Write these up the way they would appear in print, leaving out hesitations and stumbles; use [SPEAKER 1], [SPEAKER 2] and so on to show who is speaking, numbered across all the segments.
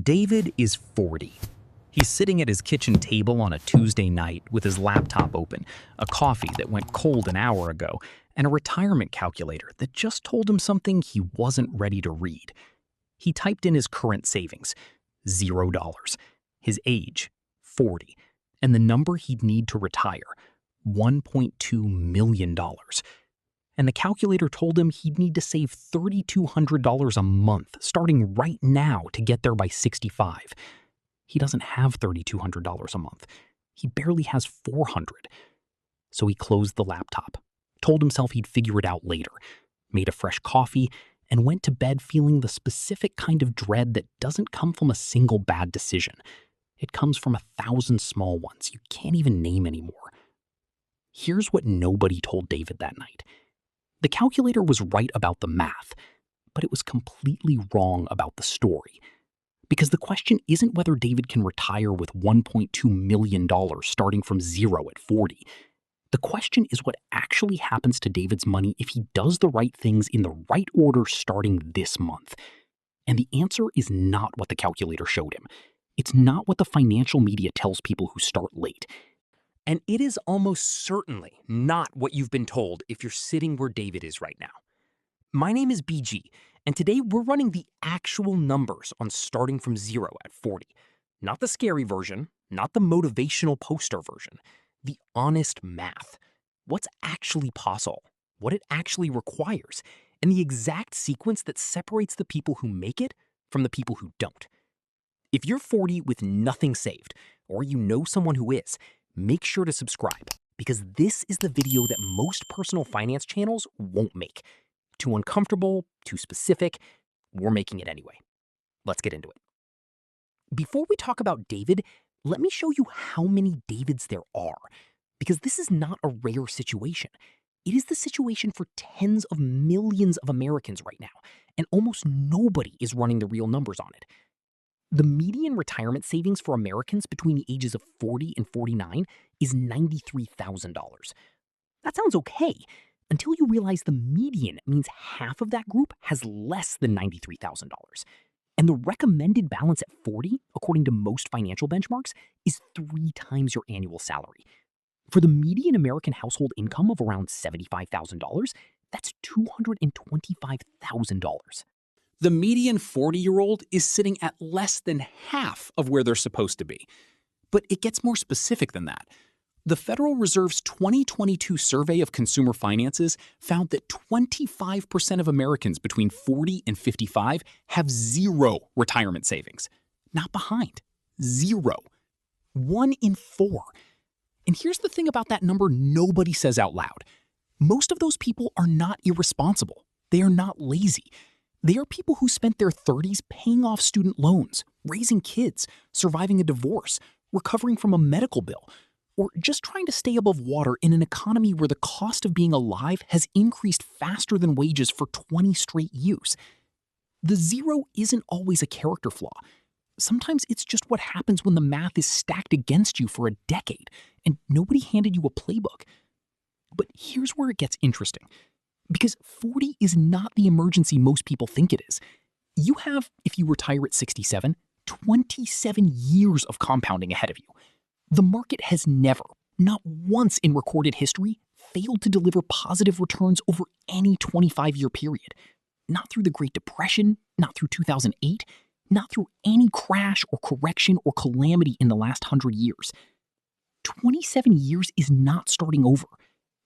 [SPEAKER 1] David is 40. He's sitting at his kitchen table on a Tuesday night with his laptop open, a coffee that went cold an hour ago, and a retirement calculator that just told him something he wasn't ready to read. He typed in his current savings, $0, his age, 40, and the number he'd need to retire, $1.2 million. And the calculator told him he'd need to save $3,200 a month starting right now to get there by 65. He doesn't have $3,200 a month. He barely has $400. So he closed the laptop, told himself he'd figure it out later, made a fresh coffee, and went to bed feeling the specific kind of dread that doesn't come from a single bad decision. It comes from 1,000 small ones you can't even name anymore. Here's what nobody told David that night. The calculator was right about the math, but it was completely wrong about the story. Because the question isn't whether David can retire with $1.2 million starting from zero at 40. The question is what actually happens to David's money if he does the right things in the right order starting this month. And the answer is not what the calculator showed him. It's not what the financial media tells people who start late.
[SPEAKER 2] And it is almost certainly not what you've been told if you're sitting where David is right now. My name is BG, and today we're running the actual numbers on starting from zero at 40. Not the scary version, not the motivational poster version, the honest math. What's actually possible, what it actually requires, and the exact sequence that separates the people who make it from the people who don't. If you're 40 with nothing saved, or you know someone who is, make sure to subscribe, because this is the video that most personal finance channels won't make. Too uncomfortable, too specific, we're making it anyway. Let's get into it. Before we talk about David, let me show you how many Davids there are, because this is not a rare situation. It is the situation for tens of millions of Americans right now, and almost nobody is running the real numbers on it. The median retirement savings for Americans between the ages of 40 and 49 is $93,000. That sounds okay, until you realize the median means half of that group has less than $93,000. And the recommended balance at 40, according to most financial benchmarks, is 3 times your annual salary. For the median American household income of around $75,000, that's $225,000.
[SPEAKER 1] The median 40-year-old is sitting at less than half of where they're supposed to be. But it gets more specific than that. The Federal Reserve's 2022 survey of consumer finances found that 25% of Americans between 40 and 55 have zero retirement savings. Not behind. Zero. 1 in 4. And here's the thing about that number nobody says out loud. Most of those people are not irresponsible. They are not lazy. They are people who spent their 30s paying off student loans, raising kids, surviving a divorce, recovering from a medical bill, or just trying to stay above water in an economy where the cost of being alive has increased faster than wages for 20 straight years. The zero isn't always a character flaw. Sometimes it's just what happens when the math is stacked against you for a decade and nobody handed you a playbook. But here's where it gets interesting. Because 40 is not the emergency most people think it is. You have, if you retire at 67, 27 years of compounding ahead of you. The market has never, not once in recorded history, failed to deliver positive returns over any 25-year period. Not through the Great Depression, not through 2008, not through any crash or correction or calamity in the last 100 years. 27 years is not starting over.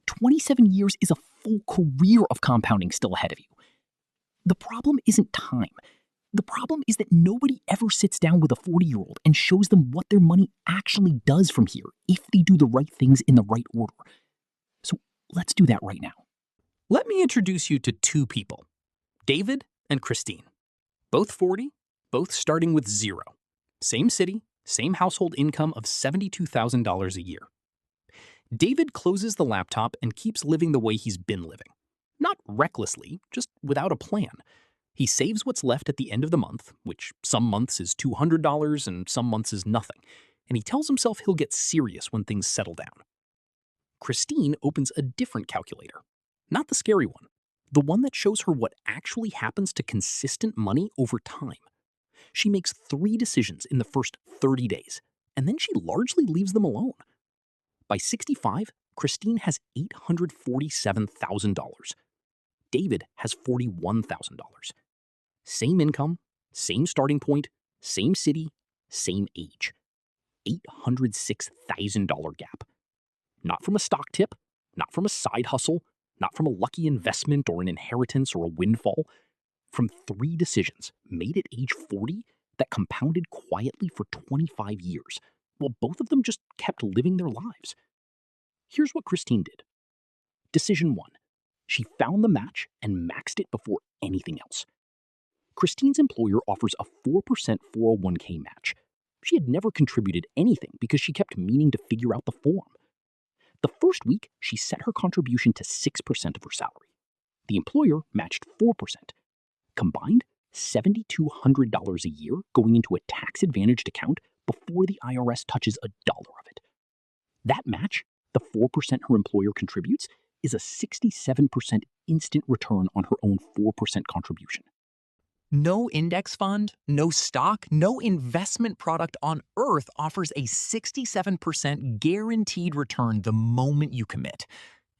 [SPEAKER 1] 27 years is a full career of compounding still ahead of you. The problem isn't time. The problem is that nobody ever sits down with a 40-year-old and shows them what their money actually does from here if they do the right things in the right order. So let's do that right now.
[SPEAKER 2] Let me introduce you to 2 people, David and Christine. Both 40, both starting with zero. Same city, same household income of $72,000 a year. David closes the laptop and keeps living the way he's been living. Not recklessly, just without a plan. He saves what's left at the end of the month, which some months is $200 and some months is nothing, and he tells himself he'll get serious when things settle down. Christine opens a different calculator. Not the scary one, the one that shows her what actually happens to consistent money over time.
[SPEAKER 1] She makes 3 decisions in the first 30 days, and then she largely leaves them alone. By 65, Christine has $847,000. David has $41,000. Same income, same starting point, same city, same age. $806,000 gap. Not from a stock tip, not from a side hustle, not from a lucky investment or an inheritance or a windfall. From 3 decisions made at age 40 that compounded quietly for 25 years, while both of them just kept living their lives. Here's what Christine did. Decision 1. She found the match and maxed it before anything else. Christine's employer offers a 4% 401k match. She had never contributed anything because she kept meaning to figure out the form. The first week, she set her contribution to 6% of her salary. The employer matched 4%. Combined, $7,200 a year going into a tax-advantaged account before the IRS touches a dollar of it. That match, the 4% her employer contributes, is a 67% instant return on her own 4% contribution.
[SPEAKER 2] No index fund, no stock, no investment product on earth offers a 67% guaranteed return the moment you commit.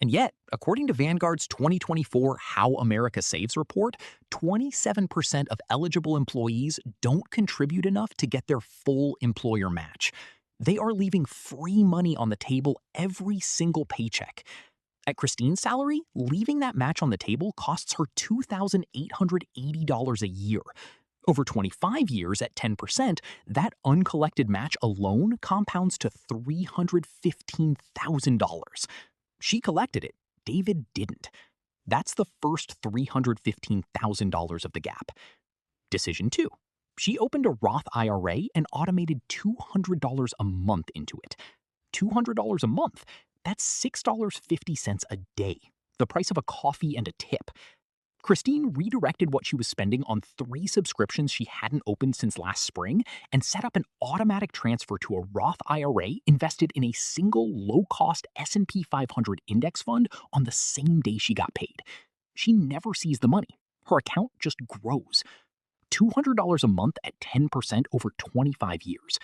[SPEAKER 2] And yet, according to Vanguard's 2024 How America Saves report, 27% of eligible employees don't contribute enough to get their full employer match. They are leaving free money on the table every single paycheck. At Christine's salary, leaving that match on the table costs her $2,880 a year. Over 25 years at 10%, that uncollected match alone compounds to $315,000. She collected it. David didn't. That's the first $315,000 of the gap. Decision 2. She opened a Roth IRA and automated $200 a month into it. $200 a month? That's $6.50 a day, the price of a coffee and a tip. Christine redirected what she was spending on 3 subscriptions she hadn't opened since last spring and set up an automatic transfer to a Roth IRA invested in a single low-cost S&P 500 index fund on the same day she got paid. She never sees the money. Her account just grows. $200 a month at 10% over 25 years.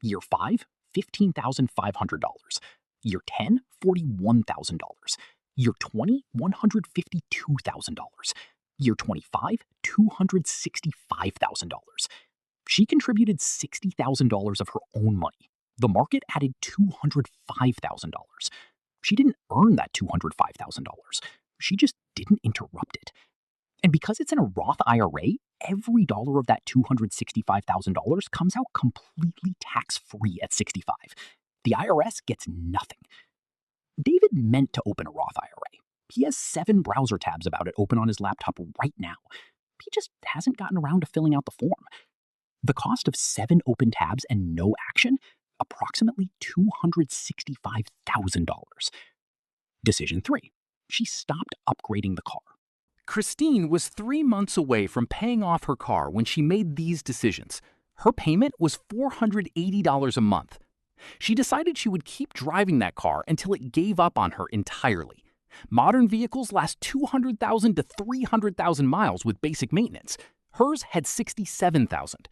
[SPEAKER 2] Year 5, $15,500. Year 10, $41,000. Year 20, $152,000. Year 25, $265,000. She contributed $60,000 of her own money. The market added $205,000. She didn't earn that $205,000. She just didn't interrupt it. And because it's in a Roth IRA, every dollar of that $265,000 comes out completely tax-free at 65. The IRS gets nothing. David meant to open a Roth IRA. He has 7 browser tabs about it open on his laptop right now. He just hasn't gotten around to filling out the form. The cost of 7 open tabs and no action? Approximately $265,000. Decision 3. She stopped upgrading the car. Christine was 3 months away from paying off her car when she made these decisions. Her payment was $480 a month. She decided she would keep driving that car until it gave up on her entirely. Modern vehicles last 200,000 to 300,000 miles with basic maintenance. Hers had 67,000.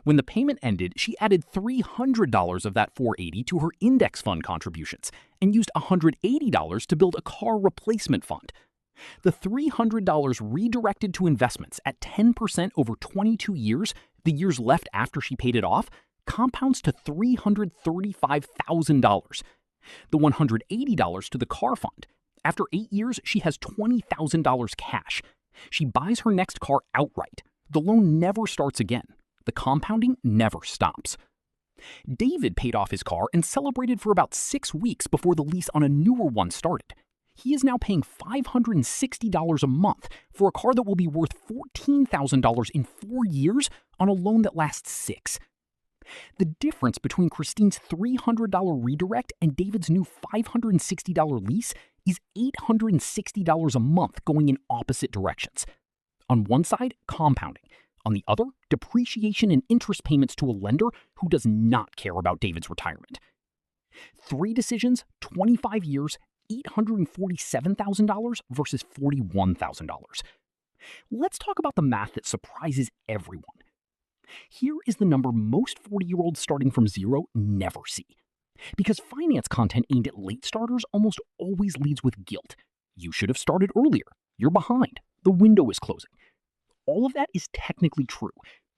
[SPEAKER 2] When the payment ended, she added $300 of that $480 to her index fund contributions and used $180 to build a car replacement fund. The $300 redirected to investments at 10% over 22 years, the years left after she paid it off, compounds to $335,000. The $180 to the car fund. After 8 years, she has $20,000 cash. She buys her next car outright. The loan never starts again. The compounding never stops. David paid off his car and celebrated for about 6 weeks before the lease on a newer one started. He is now paying $560 a month for a car that will be worth $14,000 in 4 years on a loan that lasts 6. The difference between Christine's $300 redirect and David's new $560 lease is $860 a month going in opposite directions. On one side, compounding. On the other, depreciation and interest payments to a lender who does not care about David's retirement. 3 decisions, 25 years, $847,000 versus $41,000. Let's talk about the math that surprises everyone. Here is the number most 40-year-olds starting from zero never see. Because finance content aimed at late starters almost always leads with guilt. You should have started earlier. You're behind. The window is closing. All of that is technically true,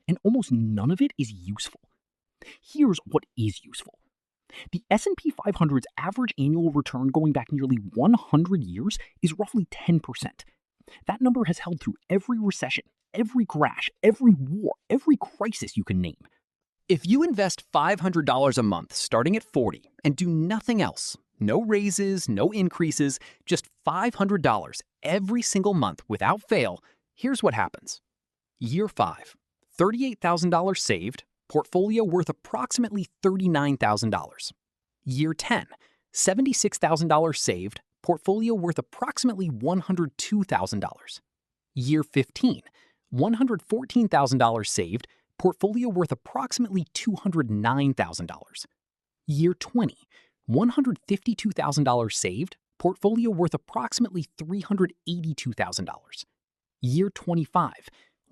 [SPEAKER 2] and almost none of it is useful. Here's what is useful. The S&P 500's average annual return going back nearly 100 years is roughly 10%. That number has held through every recession, every crash, every war, every crisis you can name.
[SPEAKER 1] If you invest $500 a month starting at 40 and do nothing else, no raises, no increases, just $500 every single month without fail, here's what happens. Year 5, $38,000 saved, portfolio worth approximately $39,000. Year 10, $76,000 saved, portfolio worth approximately $102,000. Year 15, $114,000 saved, portfolio worth approximately $209,000. Year 20, $152,000 saved, portfolio worth approximately $382,000. Year 25,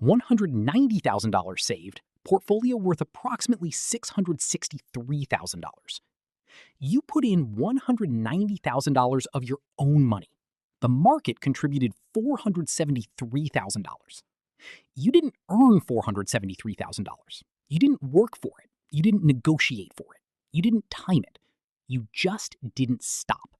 [SPEAKER 1] $190,000 saved, portfolio worth approximately $663,000. You put in $190,000 of your own money. The market contributed $473,000. You didn't earn $473,000. You didn't work for it. You didn't negotiate for it. You didn't time it. You just didn't stop.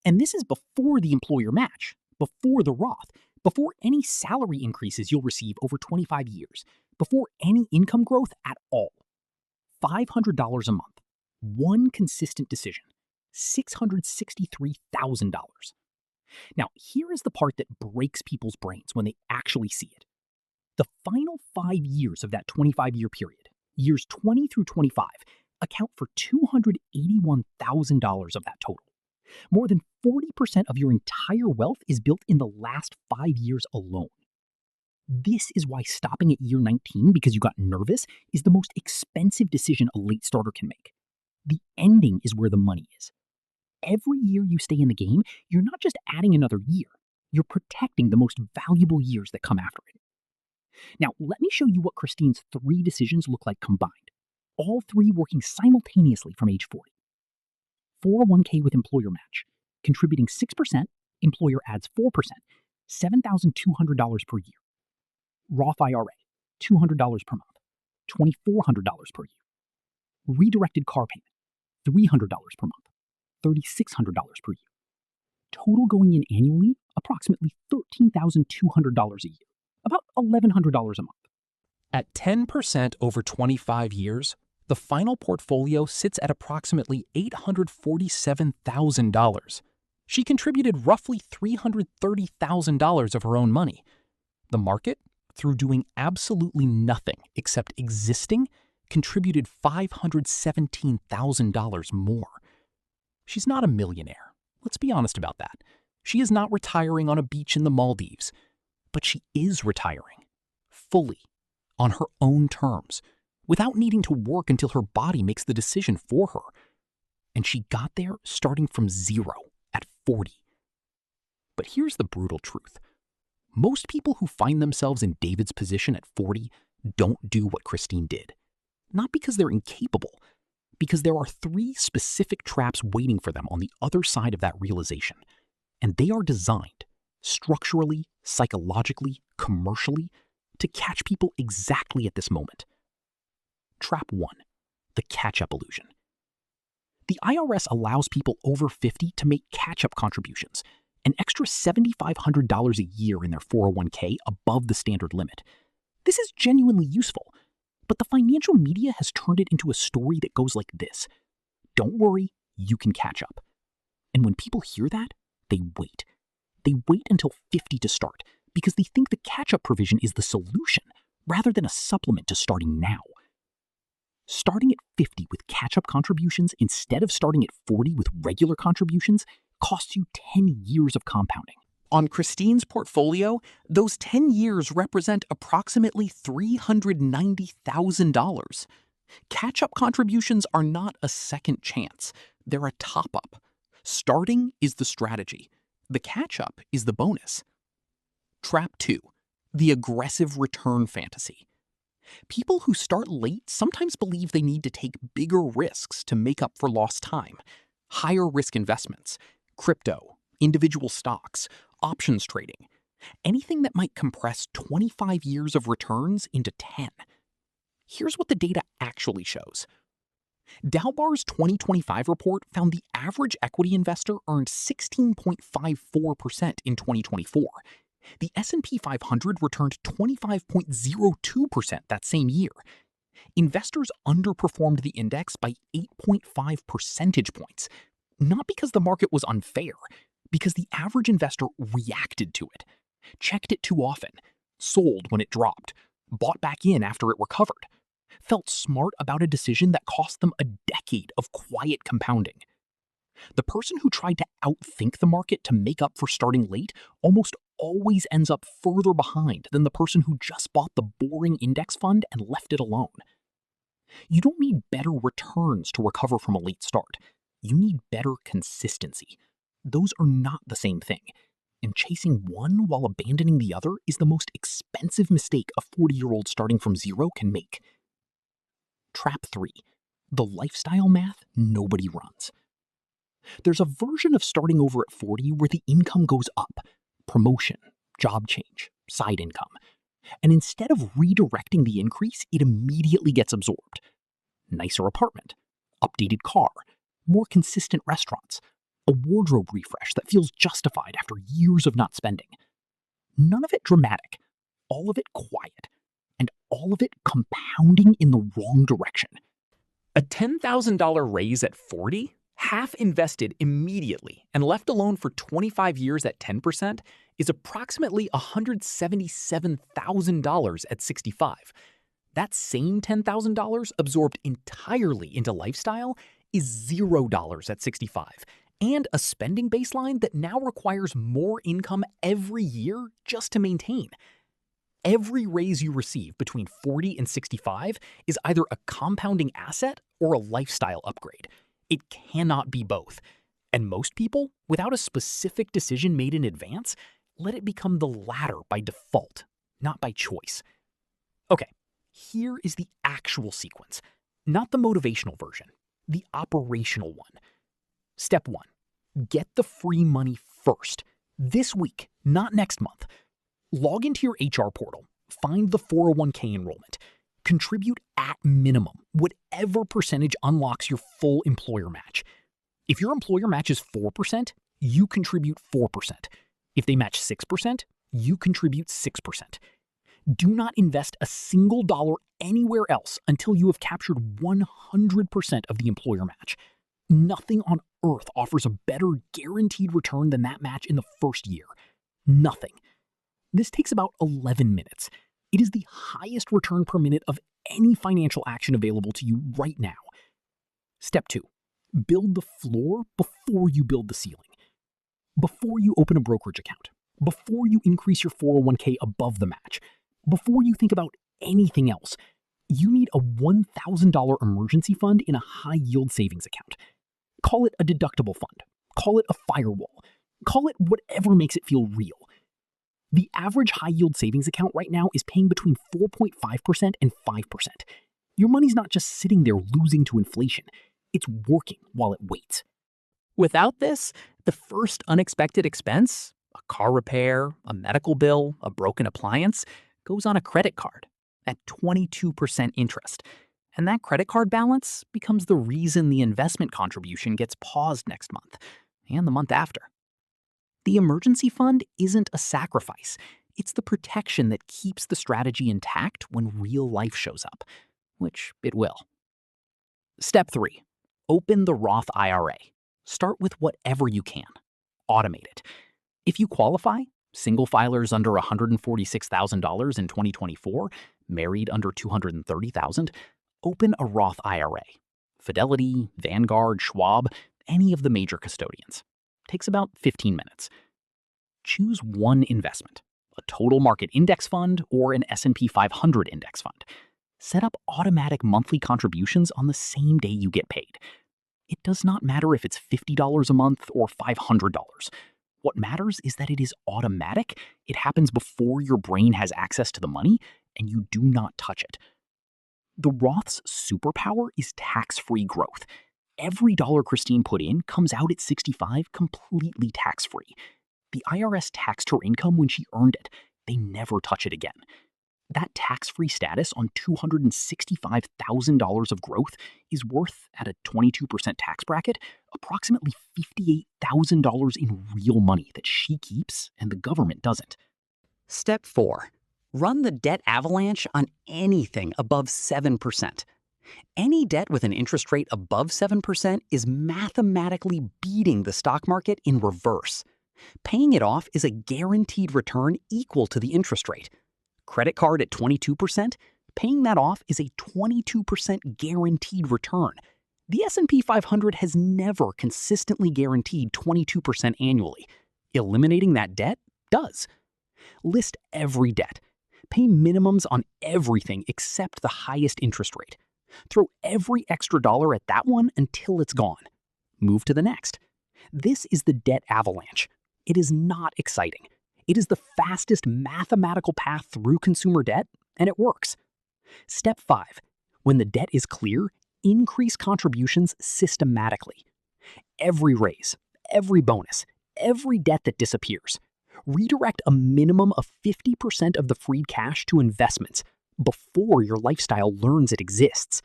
[SPEAKER 1] And this is before the employer match, before the Roth, before any salary increases you'll receive over 25 years, before any income growth at all. $500 a month. One consistent decision. $663,000. Now, here is the part that breaks people's brains when they actually see it. The final 5 years of that 25-year period, years 20 through 25, account for $281,000 of that total. More than 40% of your entire wealth is built in the last 5 years alone. This is why stopping at year 19 because you got nervous is the most expensive decision a late starter can make. The ending is where the money is. Every year you stay in the game, you're not just adding another year, you're protecting the most valuable years that come after it. Now, let me show you what Christine's 3 decisions look like combined, all 3 working simultaneously from age 40. 401k with employer match, contributing 6%, employer adds 4%, $7,200 per year. Roth IRA, $200 per month, $2,400 per year. Redirected car payment, $300 per month, $3,600 per year. Total going in annually, approximately $13,200 a year, about $1,100 a month.
[SPEAKER 2] At 10% over 25 years, the final portfolio sits at approximately $847,000. She contributed roughly $330,000 of her own money. The market, through doing absolutely nothing except existing, contributed $517,000 more. She's not a millionaire. Let's be honest about that. She is not retiring on a beach in the Maldives, but she is retiring fully on her own terms, without needing to work until her body makes the decision for her. And she got there starting from zero at 40. But here's the brutal truth. Most people who find themselves in David's position at 40 don't do what Christine did. Not because they're incapable, because there are 3 specific traps waiting for them on the other side of that realization. And they are designed, structurally, psychologically, commercially, to catch people exactly at this moment. Trap 1, the catch-up illusion. The IRS allows people over 50 to make catch-up contributions, an extra $7,500 a year in their 401k above the standard limit. This is genuinely useful, but the financial media has turned it into a story that goes like this. Don't worry, you can catch up. And when people hear that, they wait. They wait until 50 to start because they think the catch-up provision is the solution rather than a supplement to starting now. Starting at 50 with catch-up contributions instead of starting at 40 with regular contributions costs you 10 years of compounding. On Christine's portfolio, those 10 years represent approximately $390,000. Catch-up contributions are not a second chance. They're a top-up. Starting is the strategy. The catch-up is the bonus. Trap 2, the aggressive return fantasy.
[SPEAKER 1] People who start late sometimes believe they need to take bigger risks to make up for lost time. Higher risk investments, crypto, individual stocks, options trading, anything that might compress 25 years of returns into 10. Here's what the data actually shows. Dalbar's 2025 report found the average equity investor earned 16.54% in 2024. The S&P 500 returned 25.02% that same year. Investors underperformed the index by 8.5 percentage points, not because the market was unfair, because the average investor reacted to it, checked it too often, sold when it dropped, bought back in after it recovered, felt smart about a decision that cost them a decade of quiet compounding. The person who tried to outthink the market to make up for starting late almost always ends up further behind than the person who just bought the boring index fund and left it alone. You don't need better returns to recover from a late start. You need better consistency. Those are not the same thing. And chasing one while abandoning the other is the most expensive mistake a 40-year-old starting from zero can make. Trap 3. The lifestyle math nobody runs. There's a version of starting over at 40 where the income goes up. Promotion, job change, side income. And instead of redirecting the increase, it immediately gets absorbed. Nicer apartment, updated car, more consistent restaurants, a wardrobe refresh that feels justified after years of not spending. None of it dramatic, all of it quiet, and all of it compounding in the wrong direction.
[SPEAKER 2] A $10,000 raise at 40, half invested immediately and left alone for 25 years at 10%, is approximately $177,000 at 65. That same $10,000 absorbed entirely into lifestyle is $0 at 65, and a spending baseline that now requires more income every year just to maintain. Every raise you receive between 40 and 65 is either a compounding asset or a lifestyle upgrade. It cannot be both. And most people, without a specific decision made in advance, let it become the latter by default, not by choice. Okay, here is the actual sequence, not the motivational version, the operational one. Step 1, get the free money first, this week, not next month. Log into your HR portal, find the 401k enrollment, contribute at minimum, whatever percentage unlocks your full employer match. If your employer matches 4%, you contribute 4%. If they match 6%, you contribute 6%. Do not invest a single dollar anywhere else until you have captured 100% of the employer match. Nothing on earth offers a better guaranteed return than that match in the first year. Nothing. This takes about 11 minutes. It is the highest return per minute of any financial action available to you right now. Step 2, build the floor before you build the ceiling. Before you open a brokerage account, before you increase your 401k above the match, before you think about anything else, you need a $1,000 emergency fund in a high-yield savings account. Call it a deductible fund. Call it a firewall. Call it whatever makes it feel real. The average high-yield savings account right now is paying between 4.5% and 5%. Your money's not just sitting there losing to inflation. It's working while it waits. Without this, the first unexpected expense, a car repair, a medical bill, a broken appliance, goes on a credit card at 22% interest. And that credit card balance becomes the reason the investment contribution gets paused next month and the month after. The emergency fund isn't a sacrifice. It's the protection that keeps the strategy intact when real life shows up, which it will. Step 3, open the Roth IRA. Start with whatever you can. Automate it. If you qualify, single filers under $146,000 in 2024, married under $230,000, open a Roth IRA. Fidelity, Vanguard, Schwab, any of the major custodians. Takes about 15 minutes. Choose one investment, a total market index fund or an S&P 500 index fund. Set up automatic monthly contributions on the same day you get paid. It does not matter if it's $50 a month or $500. What matters is that it is automatic, it happens before your brain has access to the money, and you do not touch it.
[SPEAKER 1] The Roth's superpower is tax-free growth. Every dollar Christine put in comes out at 65 completely tax-free. The IRS taxed her income when she earned it. They never touch it again. That tax-free status on $265,000 of growth is worth, at a 22% tax bracket, approximately $58,000 in real money that she keeps and the government doesn't.
[SPEAKER 3] Step 4. Run the debt avalanche on anything above 7%. Any debt with an interest rate above 7% is mathematically beating the stock market in reverse. Paying it off is a guaranteed return equal to the interest rate. Credit card at 22%, paying that off is a 22% guaranteed return. The S&P 500 has never consistently guaranteed 22% annually. Eliminating that debt does. List every debt. Pay minimums on everything except the highest interest rate. Throw every extra dollar at that one until it's gone. Move to the next. This is the debt avalanche. It is not exciting. It is the fastest mathematical path through consumer debt, and it works. Step 5. When the debt is clear, increase contributions systematically. Every raise, every bonus, every debt that disappears. Redirect a minimum of 50% of the freed cash to investments before your lifestyle learns it exists.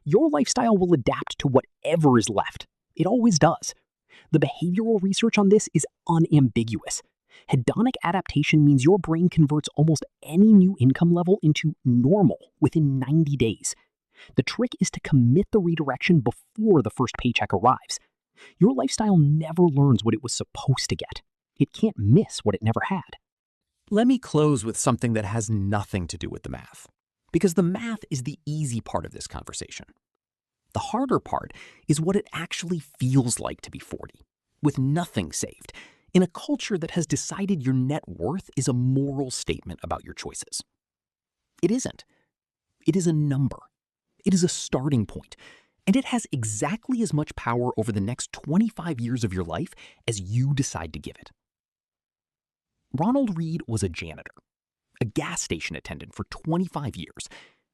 [SPEAKER 3] Your lifestyle will adapt to whatever is left. It always does. The behavioral research on this is unambiguous. Hedonic adaptation means your brain converts almost any new income level into normal within 90 days. The trick is to commit the redirection before the first paycheck arrives. Your lifestyle never learns what it was supposed to get. It can't miss what it never had.
[SPEAKER 2] Let me close with something that has nothing to do with the math, because the math is the easy part of this conversation. The harder part is what it actually feels like to be 40, with nothing saved, in a culture that has decided your net worth is a moral statement about your choices. It isn't. It is a number. It is a starting point, and it has exactly as much power over the next 25 years of your life as you decide to give it. Ronald Reed was a janitor, a gas station attendant for 25 years.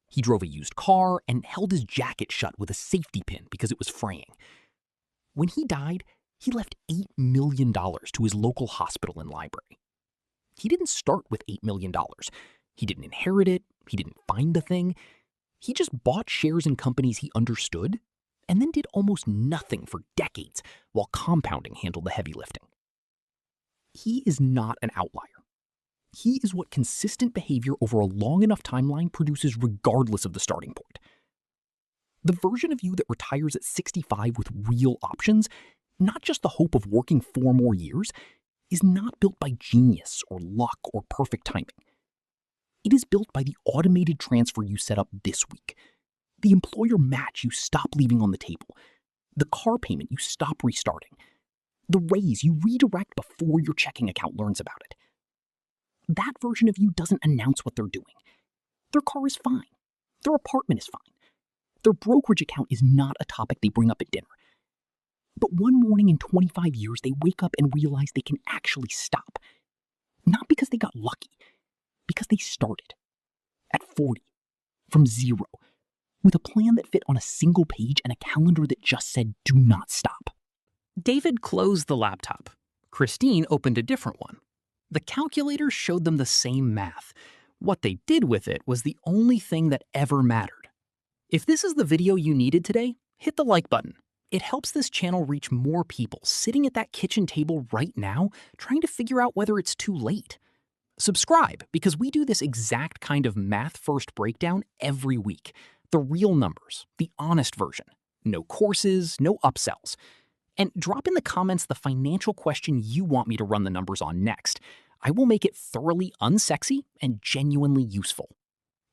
[SPEAKER 2] He drove a used car and held his jacket shut with a safety pin because it was fraying. When he died, he left $8 million to his local hospital and library. He didn't start with $8 million. He didn't inherit it. He didn't find the thing. He just bought shares in companies he understood and then did almost nothing for decades while compounding handled the heavy lifting. He is not an outlier. He is what consistent behavior over a long enough timeline produces regardless of the starting point. The version of you that retires at 65 with real options, not just the hope of working 4 more years, is not built by genius or luck or perfect timing. It is built by the automated transfer you set up this week, the employer match you stop leaving on the table, the car payment you stop restarting, the raise you redirect before your checking account learns about it. That version of you doesn't announce what they're doing. Their car is fine. Their apartment is fine. Their brokerage account is not a topic they bring up at dinner. But one morning in 25 years, they wake up and realize they can actually stop. Not because they got lucky, because they started. At 40, from zero, with a plan that fit on a single page and a calendar that just said, do not stop.
[SPEAKER 1] David closed the laptop. Christine opened a different one. The calculator showed them the same math. What they did with it was the only thing that ever mattered. If this is the video you needed today, hit the like button. It helps this channel reach more people sitting at that kitchen table right now trying to figure out whether it's too late. Subscribe, because we do this exact kind of math-first breakdown every week. The real numbers, the honest version. No courses, no upsells. And drop in the comments the financial question you want me to run the numbers on next. I will make it thoroughly unsexy and genuinely useful.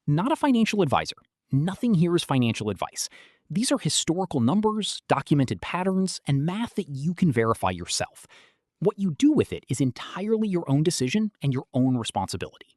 [SPEAKER 1] Not a financial advisor. Nothing here is financial advice. These are historical numbers, documented patterns, and math that you can verify yourself. What you do with it is entirely your own decision and your own responsibility.